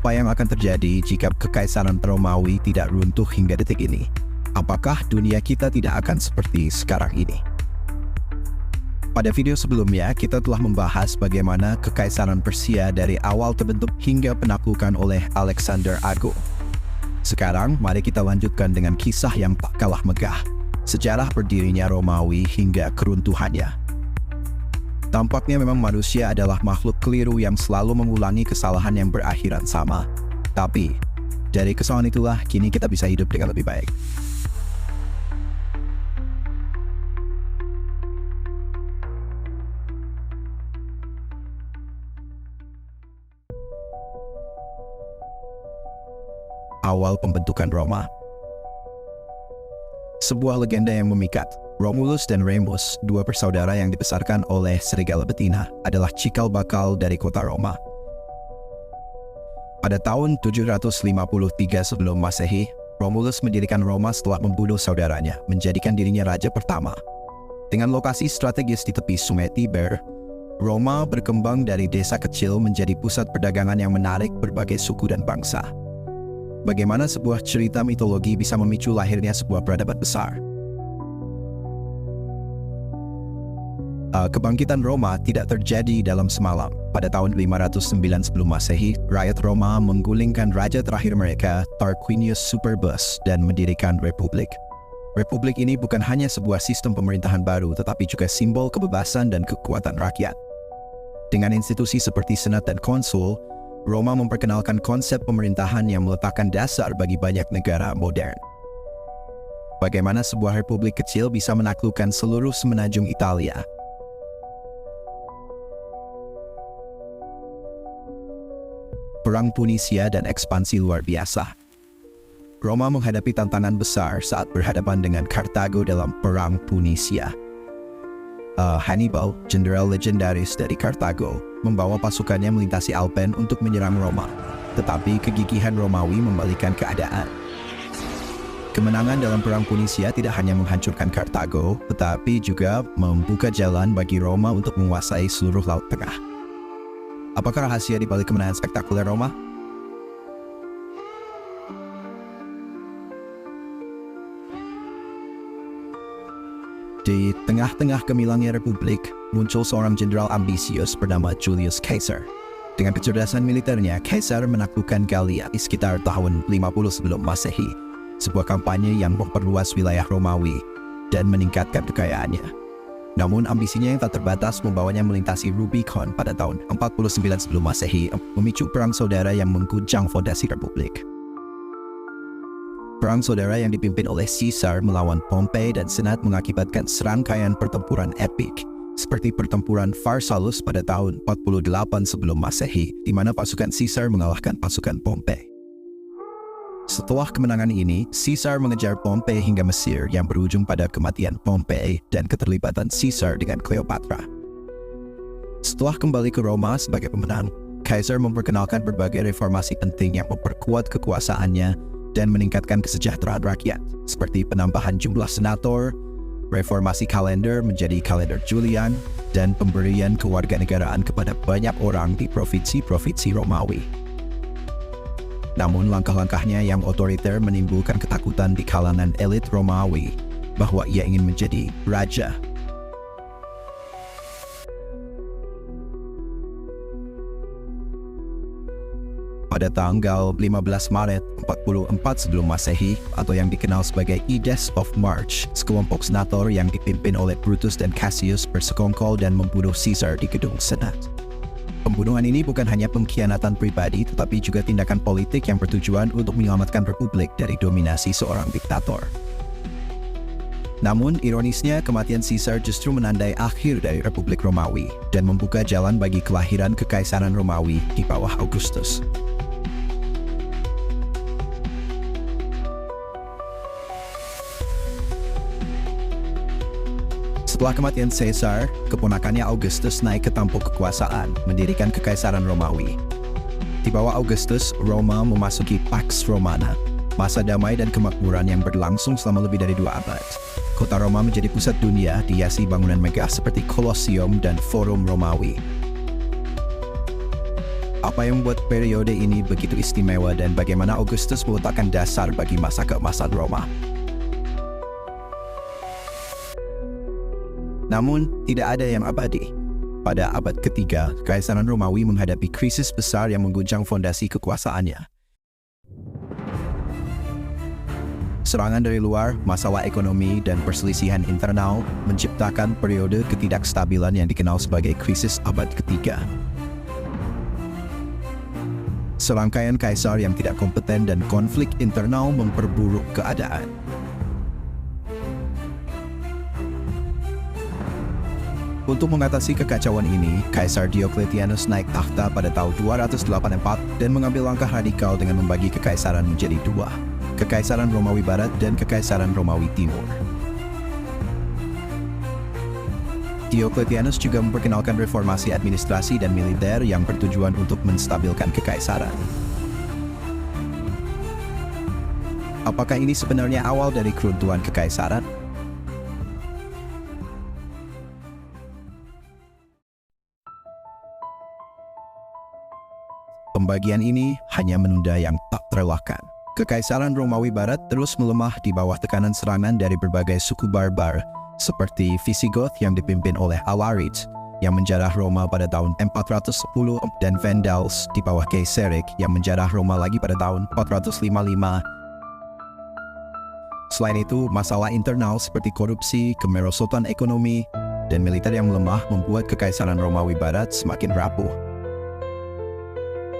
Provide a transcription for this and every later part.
Apa yang akan terjadi jika Kekaisaran Romawi tidak runtuh hingga detik ini? Apakah dunia kita tidak akan seperti sekarang ini? Pada video sebelumnya, kita telah membahas bagaimana Kekaisaran Persia dari awal terbentuk hingga penaklukan oleh Alexander Agung. Sekarang, mari kita lanjutkan dengan kisah yang tak kalah megah, sejarah berdirinya Romawi hingga keruntuhannya. Tampaknya memang manusia adalah makhluk keliru yang selalu mengulangi kesalahan yang berakhiran sama. Tapi, dari kesalahan itulah kini kita bisa hidup dengan lebih baik. Awal pembentukan Roma. Sebuah legenda yang memikat. Romulus dan Remus, dua bersaudara yang dibesarkan oleh serigala betina, adalah cikal bakal dari kota Roma. Pada tahun 753 sebelum Masehi, Romulus mendirikan Roma setelah membunuh saudaranya, menjadikan dirinya raja pertama. Dengan lokasi strategis di tepi Sungai Tiber, Roma berkembang dari desa kecil menjadi pusat perdagangan yang menarik berbagai suku dan bangsa. Bagaimana sebuah cerita mitologi bisa memicu lahirnya sebuah peradaban besar? Kebangkitan Roma tidak terjadi dalam semalam. Pada tahun 509 sebelum Masehi, rakyat Roma menggulingkan raja terakhir mereka, Tarquinius Superbus, dan mendirikan republik. Republik ini bukan hanya sebuah sistem pemerintahan baru, tetapi juga simbol kebebasan dan kekuatan rakyat. Dengan institusi seperti senat dan konsul, Roma memperkenalkan konsep pemerintahan yang meletakkan dasar bagi banyak negara modern. Bagaimana sebuah republik kecil bisa menaklukkan seluruh semenanjung Italia? Perang Punisia dan ekspansi luar biasa. Roma menghadapi tantangan besar saat berhadapan dengan Kartago dalam Perang Punisia. Hannibal, jenderal legendaris dari Kartago, membawa pasukannya melintasi Alpen untuk menyerang Roma. Tetapi kegigihan Romawi membalikkan keadaan. Kemenangan dalam Perang Punisia tidak hanya menghancurkan Kartago, tetapi juga membuka jalan bagi Roma untuk menguasai seluruh Laut Tengah. Apakah rahasia di balik kemenangan spektakuler Roma? Di tengah-tengah gemilangnya republik, muncul seorang jenderal ambisius bernama Julius Caesar. Dengan kecerdasan militernya, Caesar menaklukkan Gallia di sekitar tahun 50 sebelum Masehi, sebuah kampanye yang memperluas wilayah Romawi dan meningkatkan kekayaannya. Namun ambisinya yang tak terbatas membawanya melintasi Rubicon pada tahun 49 sebelum Masehi, memicu perang saudara yang mengguncang fondasi republik. Perang saudara yang dipimpin oleh Caesar melawan Pompei dan Senat mengakibatkan serangkaian pertempuran epik, seperti pertempuran Pharsalus pada tahun 48 sebelum Masehi, di mana pasukan Caesar mengalahkan pasukan Pompei. Setelah kemenangan ini, Caesar mengejar Pompei hingga Mesir yang berujung pada kematian Pompei dan keterlibatan Caesar dengan Cleopatra. Setelah kembali ke Roma sebagai pemenang, Caesar memperkenalkan berbagai reformasi penting yang memperkuat kekuasaannya dan meningkatkan kesejahteraan rakyat, seperti penambahan jumlah senator, reformasi kalender menjadi kalender Julian, dan pemberian kewarganegaraan kepada banyak orang di provinsi-provinsi Romawi. Namun langkah-langkahnya yang otoriter menimbulkan ketakutan di kalangan elit Romawi bahwa ia ingin menjadi raja. Pada tanggal 15 Maret 44 sebelum Masehi, atau yang dikenal sebagai Ides of March, sekelompok senator yang dipimpin oleh Brutus dan Cassius bersekongkol dan membunuh Caesar di gedung Senat. Pembunuhan ini bukan hanya pengkhianatan pribadi, tetapi juga tindakan politik yang bertujuan untuk menyelamatkan republik dari dominasi seorang diktator. Namun, ironisnya, kematian Caesar justru menandai akhir dari Republik Romawi dan membuka jalan bagi kelahiran Kekaisaran Romawi di bawah Augustus. Setelah kematian Caesar, keponakannya Augustus naik ke tampuk kekuasaan, mendirikan Kekaisaran Romawi. Di bawah Augustus, Roma memasuki Pax Romana, masa damai dan kemakmuran yang berlangsung selama lebih dari 2 abad. Kota Roma menjadi pusat dunia, dihiasi bangunan megah seperti Colosseum dan Forum Romawi. Apa yang membuat periode ini begitu istimewa dan bagaimana Augustus meletakkan dasar bagi masa keemasan Roma? Namun, tidak ada yang abadi. Pada abad ketiga, Kekaisaran Romawi menghadapi krisis besar yang mengguncang fondasi kekuasaannya. Serangan dari luar, masalah ekonomi, dan perselisihan internal menciptakan periode ketidakstabilan yang dikenal sebagai krisis abad ketiga. Serangkaian kaisar yang tidak kompeten dan konflik internal memperburuk keadaan. Untuk mengatasi kekacauan ini, Kaisar Diocletianus naik takhta pada tahun 284 dan mengambil langkah radikal dengan membagi kekaisaran menjadi dua, Kekaisaran Romawi Barat dan Kekaisaran Romawi Timur. Diocletianus juga memperkenalkan reformasi administrasi dan militer yang bertujuan untuk menstabilkan kekaisaran. Apakah ini sebenarnya awal dari keruntuhan kekaisaran? Pembagian ini hanya menunda yang tak terelakkan. Kekaisaran Romawi Barat terus melemah di bawah tekanan serangan dari berbagai suku barbar, seperti Visigoth yang dipimpin oleh Alaric yang menjarah Roma pada tahun 410 dan Vandals di bawah Gaiseric yang menjarah Roma lagi pada tahun 455. Selain itu, masalah internal seperti korupsi, kemerosotan ekonomi, dan militer yang melemah membuat Kekaisaran Romawi Barat semakin rapuh.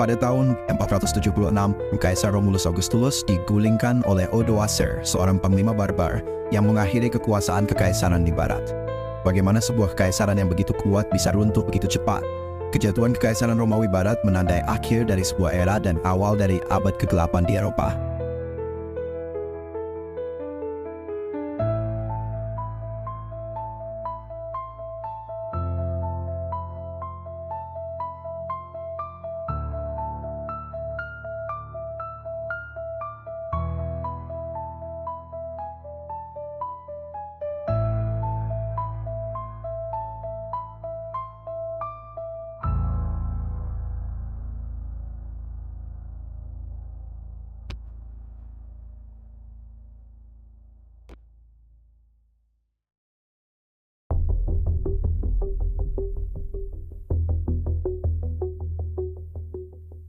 Pada tahun 476, Kaisar Romulus Augustulus digulingkan oleh Odoacer, seorang panglima barbar yang mengakhiri kekuasaan kekaisaran di barat. Bagaimana sebuah kekaisaran yang begitu kuat bisa runtuh begitu cepat? Kejatuhan Kekaisaran Romawi Barat menandai akhir dari sebuah era dan awal dari abad ke-8 di Eropa.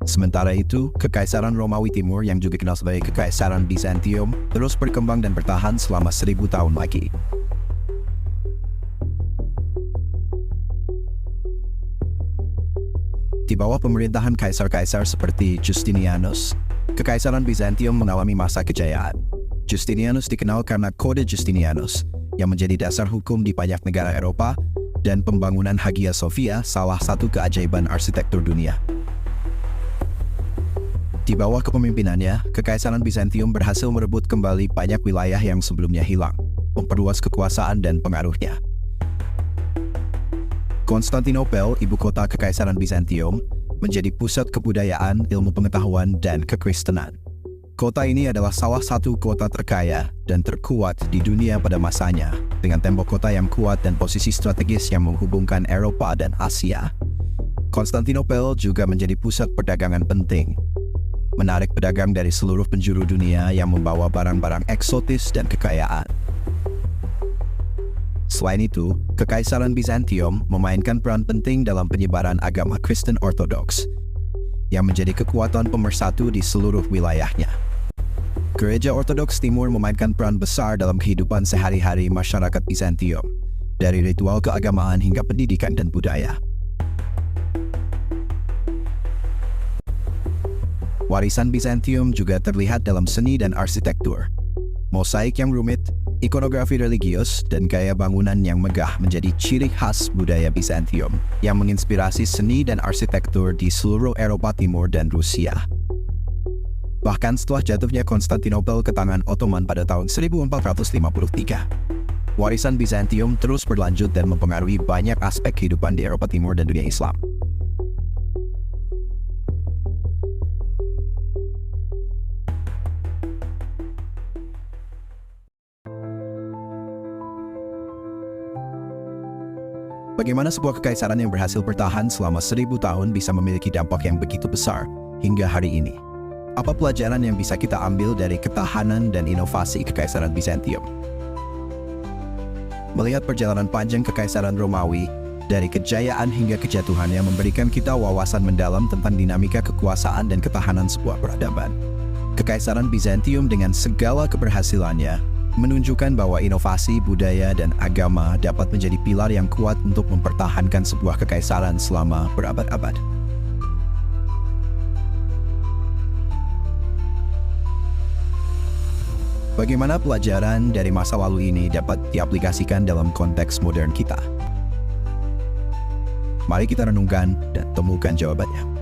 Sementara itu, Kekaisaran Romawi Timur yang juga dikenal sebagai Kekaisaran Bizantium terus berkembang dan bertahan selama 1000 tahun lagi. Di bawah pemerintahan kaisar-kaisar seperti Justinianus, Kekaisaran Bizantium mengalami masa kejayaan. Justinianus dikenal karena Kode Justinianus, yang menjadi dasar hukum di banyak negara Eropa, dan pembangunan Hagia Sophia, salah satu keajaiban arsitektur dunia. Di bawah kepemimpinannya, Kekaisaran Bizantium berhasil merebut kembali banyak wilayah yang sebelumnya hilang, memperluas kekuasaan dan pengaruhnya. Konstantinopel, ibu kota Kekaisaran Bizantium, menjadi pusat kebudayaan, ilmu pengetahuan, dan kekristenan. Kota ini adalah salah satu kota terkaya dan terkuat di dunia pada masanya, dengan tembok kota yang kuat dan posisi strategis yang menghubungkan Eropa dan Asia. Konstantinopel juga menjadi pusat perdagangan penting, menarik pedagang dari seluruh penjuru dunia yang membawa barang-barang eksotis dan kekayaan. Selain itu, Kekaisaran Bizantium memainkan peran penting dalam penyebaran agama Kristen Ortodoks, yang menjadi kekuatan pemersatu di seluruh wilayahnya. Gereja Ortodoks Timur memainkan peran besar dalam kehidupan sehari-hari masyarakat Bizantium, dari ritual keagamaan hingga pendidikan dan budaya. Warisan Bizantium juga terlihat dalam seni dan arsitektur. Mosaik yang rumit, ikonografi religius, dan gaya bangunan yang megah menjadi ciri khas budaya Bizantium yang menginspirasi seni dan arsitektur di seluruh Eropa Timur dan Rusia. Bahkan setelah jatuhnya Konstantinopel ke tangan Ottoman pada tahun 1453, warisan Bizantium terus berlanjut dan mempengaruhi banyak aspek kehidupan di Eropa Timur dan dunia Islam. Bagaimana sebuah kekaisaran yang berhasil bertahan selama 1000 tahun bisa memiliki dampak yang begitu besar hingga hari ini? Apa pelajaran yang bisa kita ambil dari ketahanan dan inovasi Kekaisaran Bizantium? Melihat perjalanan panjang Kekaisaran Romawi, dari kejayaan hingga kejatuhannya memberikan kita wawasan mendalam tentang dinamika kekuasaan dan ketahanan sebuah peradaban. Kekaisaran Bizantium dengan segala keberhasilannya menunjukkan bahwa inovasi, budaya, dan agama dapat menjadi pilar yang kuat untuk mempertahankan sebuah kekaisaran selama berabad-abad. Bagaimana pelajaran dari masa lalu ini dapat diaplikasikan dalam konteks modern kita? Mari kita renungkan dan temukan jawabannya.